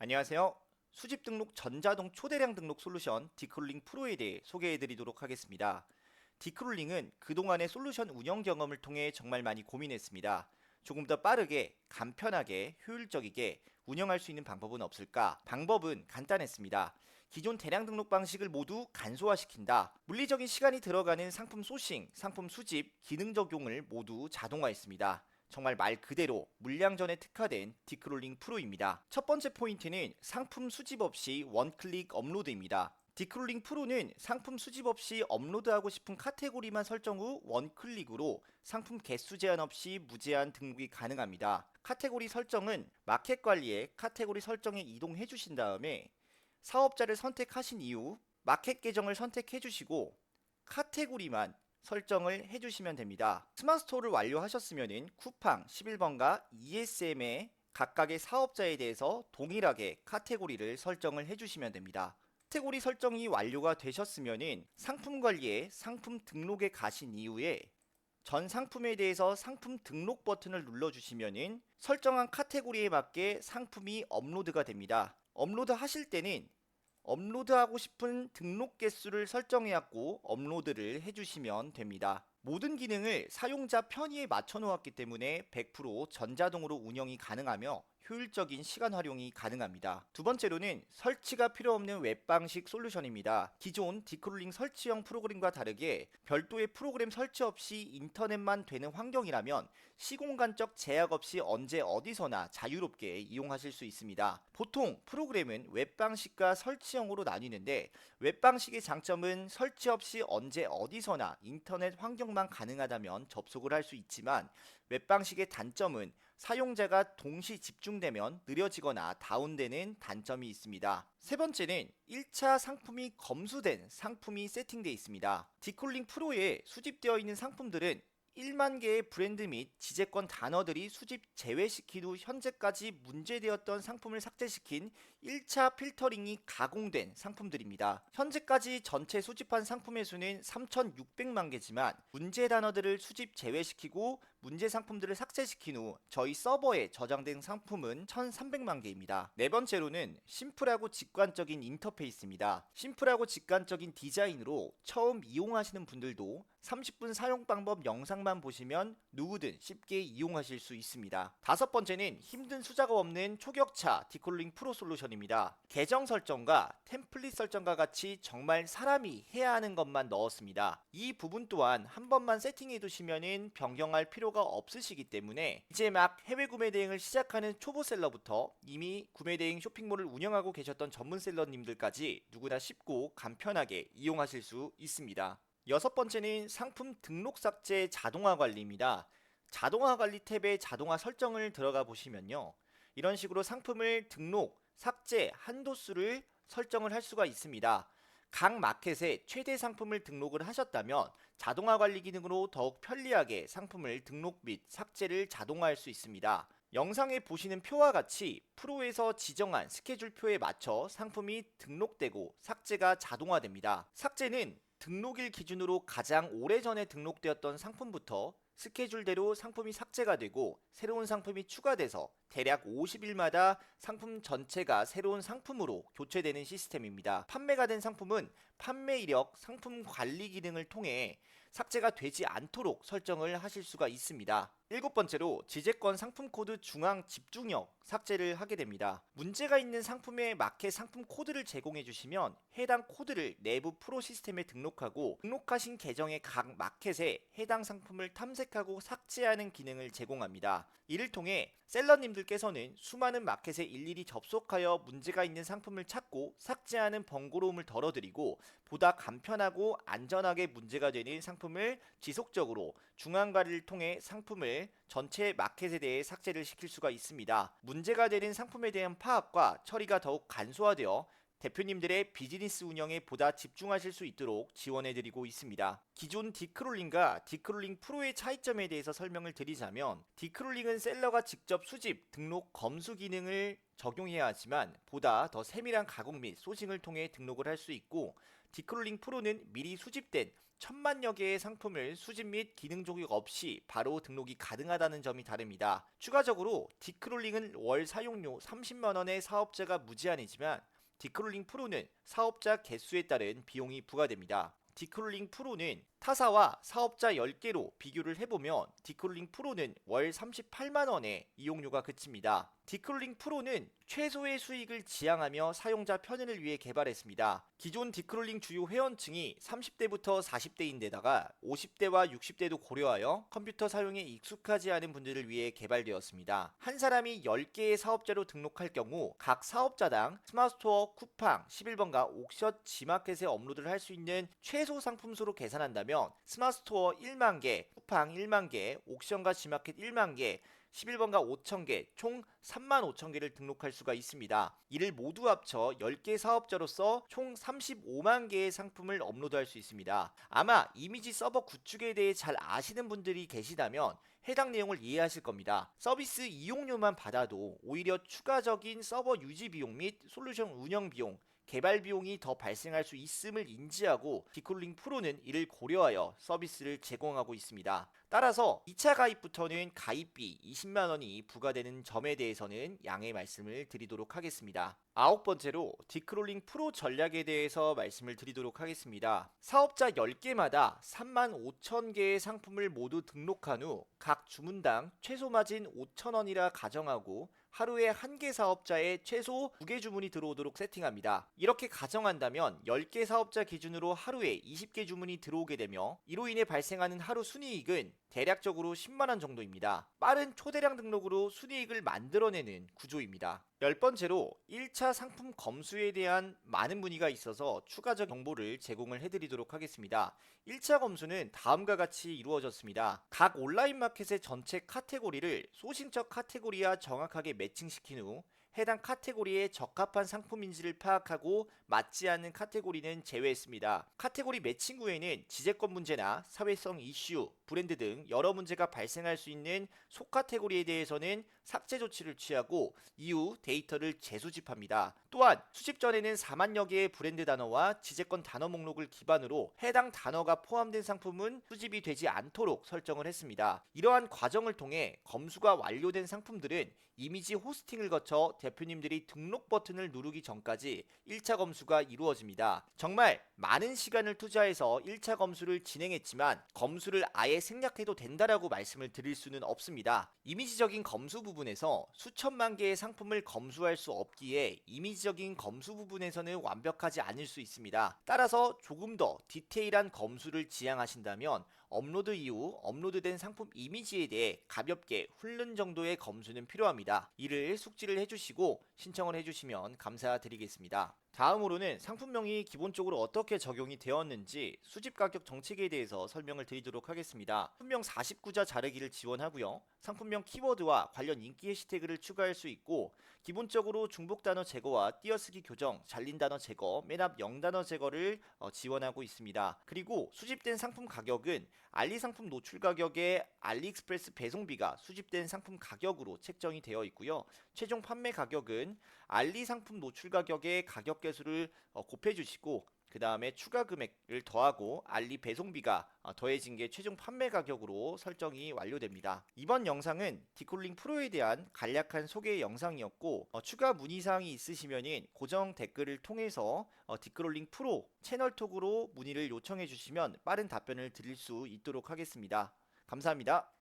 안녕하세요. 수집 등록 전자동 초대량 등록 솔루션 디크롤링 프로에 대해 소개해 드리도록 하겠습니다. 디크롤링은 그동안의 솔루션 운영 경험을 통해 정말 많이 고민했습니다. 조금 더 빠르게, 간편하게, 효율적이게 운영할 수 있는 방법은 없을까? 방법은 간단했습니다. 기존 대량 등록 방식을 모두 간소화시킨다. 물리적인 시간이 들어가는 상품 소싱, 상품 수집, 기능 적용을 모두 자동화했습니다. 정말 말 그대로 물량전에 특화된 디크롤링 프로입니다. 첫 번째 포인트는 상품 수집 없이 원클릭 업로드입니다. 디크롤링 프로는 상품 수집 없이 업로드하고 싶은 카테고리만 설정 후 원클릭으로 상품 개수 제한 없이 무제한 등록이 가능합니다. 카테고리 설정은 마켓 관리에 카테고리 설정에 이동해 주신 다음에 사업자를 선택하신 이후 마켓 계정을 선택해 주시고 카테고리만 설정을 해주시면 됩니다. 스마트 스토어를 완료하셨으면 쿠팡 11번과 ESM의 각각의 사업자에 대해서 동일하게 카테고리를 설정을 해주시면 됩니다. 카테고리 설정이 완료가 되셨으면 상품 관리에 상품 등록에 가신 이후에 전 상품에 대해서 상품 등록 버튼을 눌러주시면 설정한 카테고리에 맞게 상품이 업로드가 됩니다. 업로드 하실 때는 업로드하고 싶은 등록 개수를 설정해갖고 업로드를 해주시면 됩니다. 모든 기능을 사용자 편의에 맞춰 놓았기 때문에 100% 전자동으로 운영이 가능하며 효율적인 시간 활용이 가능합니다. 두 번째로는 설치가 필요 없는 웹 방식 솔루션입니다. 기존 디크롤링 설치형 프로그램과 다르게 별도의 프로그램 설치 없이 인터넷만 되는 환경이라면 시공간적 제약 없이 언제 어디서나 자유롭게 이용하실 수 있습니다. 보통 프로그램은 웹 방식과 설치형으로 나뉘는데 웹 방식의 장점은 설치 없이 언제 어디서나 인터넷 환경만 가능하다면 접속을 할 수 있지만 웹 방식의 단점은 사용자가 동시 집중되면 느려지거나 다운되는 단점이 있습니다. 세 번째는 1차 상품이 검수된 상품이 세팅되어 있습니다. 디콜링 프로에 수집되어 있는 상품들은 1만 개의 브랜드 및 지재권 단어들이 수집 제외시킨 후 현재까지 문제되었던 상품을 삭제시킨 1차 필터링이 가공된 상품들입니다. 현재까지 전체 수집한 상품의 수는 3,600만 개지만 문제 단어들을 수집 제외시키고 문제 상품들을 삭제시킨 후 저희 서버에 저장된 상품은 1,300만 개입니다. 네 번째로는 심플하고 직관적인 인터페이스입니다. 심플하고 직관적인 디자인으로 처음 이용하시는 분들도 30분 사용 방법 영상만 보시면 누구든 쉽게 이용하실 수 있습니다. 다섯 번째는 힘든 수작업 없는 초격차 디콜링 프로 솔루션입니다. 계정 설정과 템플릿 설정과 같이 정말 사람이 해야 하는 것만 넣었습니다. 이 부분 또한 한 번만 세팅해 두시면 변경할 필요가 없으시기 때문에 이제 막 해외 구매 대행을 시작하는 초보 셀러부터 이미 구매 대행 쇼핑몰을 운영하고 계셨던 전문 셀러님들까지 누구나 쉽고 간편하게 이용하실 수 있습니다. 여섯 번째는 상품 등록 삭제 자동화 관리입니다. 자동화 관리 탭에 자동화 설정을 들어가 보시면요. 이런 식으로 상품을 등록, 삭제, 한도수를 설정을 할 수가 있습니다. 각 마켓에 최대 상품을 등록을 하셨다면 자동화 관리 기능으로 더욱 편리하게 상품을 등록 및 삭제를 자동화할 수 있습니다. 영상에 보시는 표와 같이 프로에서 지정한 스케줄표에 맞춰 상품이 등록되고 삭제가 자동화됩니다. 삭제는 등록일 기준으로 가장 오래전에 등록되었던 상품부터 스케줄대로 상품이 삭제가 되고 새로운 상품이 추가돼서 대략 50일마다 상품 전체가 새로운 상품으로 교체되는 시스템입니다. 판매가 된 상품은 판매 이력 상품 관리 기능을 통해 삭제가 되지 않도록 설정을 하실 수가 있습니다. 일곱 번째로 지재권 상품 코드 중앙 집중력 삭제를 하게 됩니다. 문제가 있는 상품에 마켓 상품 코드를 제공해 주시면 해당 코드를 내부 프로 시스템에 등록하고 등록하신 계정의 각 마켓에 해당 상품을 탐색하고 삭제하는 기능을 제공합니다. 이를 통해 셀러님들께서는 수많은 마켓에 일일이 접속하여 문제가 있는 상품을 찾고 삭제하는 번거로움을 덜어드리고 보다 간편하고 안전하게 문제가 되는 상품을 지속적으로 중앙 관리를 통해 상품을 전체 마켓에 대해 삭제를 시킬 수가 있습니다. 문제가 되는 상품에 대한 파악과 처리가 더욱 간소화되어 대표님들의 비즈니스 운영에 보다 집중하실 수 있도록 지원해드리고 있습니다. 기존 디크롤링과 디크롤링 프로의 차이점에 대해서 설명을 드리자면, 디크롤링은 셀러가 직접 수집, 등록, 검수 기능을 적용해야 하지만 보다 더 세밀한 가공 및 소싱을 통해 등록을 할 수 있고, 디크롤링 프로는 미리 수집된 1000만여 개의 상품을 수집 및 기능 조작 없이 바로 등록이 가능하다는 점이 다릅니다. 추가적으로 디크롤링은 월 사용료 30만원의 사업자가 무제한이지만, 디크롤링 프로는 사업자 개수에 따른 비용이 부과됩니다. 디크롤링 프로는 타사와 사업자 10개로 비교를 해보면 디크롤링 프로는 월 38만원의 이용료가 그칩니다. 디크롤링 프로는 최소의 수익을 지향하며 사용자 편의를 위해 개발했습니다. 기존 디크롤링 주요 회원층이 30대부터 40대인데다가 50대와 60대도 고려하여 컴퓨터 사용에 익숙하지 않은 분들을 위해 개발되었습니다. 한 사람이 10개의 사업자로 등록할 경우 각 사업자당 스마트스토어 쿠팡 11번가 옥션 G마켓에 업로드를 할 수 있는 최소 상품 수로 계산한다면 스마트스토어 1만 개, 쿠팡 1만 개, 옥션과 G마켓 1만 개, 11번가 5,000개, 총 35,000개를 등록할 수가 있습니다. 이를 모두 합쳐 10개 사업자로서 총 35만 개의 상품을 업로드할 수 있습니다. 아마 이미지 서버 구축에 대해 잘 아시는 분들이 계시다면 해당 내용을 이해하실 겁니다. 서비스 이용료만 받아도 오히려 추가적인 서버 유지 비용 및 솔루션 운영 비용, 개발 비용이 더 발생할 수 있음을 인지하고 디크롤링 프로는 이를 고려하여 서비스를 제공하고 있습니다. 따라서 2차 가입부터는 가입비 20만원이 부과되는 점에 대해서는 양해 말씀을 드리도록 하겠습니다. 9번째로 디크롤링 프로 전략에 대해서 말씀을 드리도록 하겠습니다. 사업자 10개마다 35,000개의 상품을 모두 등록한 후 각 주문당 최소 마진 5,000원이라 가정하고 하루에 1개 사업자에 최소 2개 주문이 들어오도록 세팅합니다. 이렇게 가정한다면 10개 사업자 기준으로 하루에 20개 주문이 들어오게 되며 이로 인해 발생하는 하루 순이익은 대략적으로 10만원 정도입니다. 빠른 초대량 등록으로 순이익을 만들어내는 구조입니다. 10번째로 1차 상품 검수에 대한 많은 문의가 있어서 추가적 정보를 제공을 해드리도록 하겠습니다. 1차 검수는 다음과 같이 이루어졌습니다. 각 온라인 마켓의 전체 카테고리를 소싱적 카테고리와 정확하게 매칭시킨 후 해당 카테고리에 적합한 상품인지를 파악하고 맞지 않는 카테고리는 제외했습니다. 카테고리 매칭 후에는 지재권 문제나 사회성 이슈, 브랜드 등 여러 문제가 발생할 수 있는 속카테고리에 대해서는 삭제 조치를 취하고 이후 데이터를 재수집합니다. 또한 수집 전에는 4만여 개의 브랜드 단어와 지재권 단어 목록을 기반으로 해당 단어가 포함된 상품은 수집이 되지 않도록 설정을 했습니다. 이러한 과정을 통해 검수가 완료된 상품들은 이미지 호스팅을 거쳐 대표님들이 등록 버튼을 누르기 전까지 1차 검수가 이루어집니다. 정말 많은 시간을 투자해서 1차 검수를 진행했지만 검수를 아예 생략해도 된다라고 말씀을 드릴 수는 없습니다. 이미지적인 검수 부분에서 수천만 개의 상품을 검수할 수 없기에 이미지적인 검수 부분에서는 완벽하지 않을 수 있습니다. 따라서 조금 더 디테일한 검수를 지향하신다면 업로드 이후 업로드된 상품 이미지에 대해 가볍게 훑는 정도의 검수는 필요합니다. 이를 숙지를 해주시고 신청을 해주시면 감사드리겠습니다. 다음으로는 상품명이 기본적으로 어떻게 적용이 되었는지 수집 가격 정책에 대해서 설명을 드리도록 하겠습니다. 상품명 49자 자르기를 지원하고요. 상품명 키워드와 관련 인기 해시태그를 추가할 수 있고 기본적으로 중복 단어 제거와 띄어쓰기 교정, 잘린 단어 제거, 맨 앞 0단어 제거를 지원하고 있습니다. 그리고 수집된 상품 가격은 알리 상품 노출 가격에 알리익스프레스 배송비가 수집된 상품 가격으로 책정이 되어 있고요. 최종 판매 가격은 알리 상품 노출 가격의 가격 개수를 곱해 주시고 그 다음에 추가 금액을 더하고 알리 배송비가 더해진 게 최종 판매 가격으로 설정이 완료됩니다. 이번 영상은 디크롤링 프로에 대한 간략한 소개 영상이었고 추가 문의사항이 있으시면 고정 댓글을 통해서 디크롤링 프로 채널톡으로 문의를 요청해 주시면 빠른 답변을 드릴 수 있도록 하겠습니다. 감사합니다.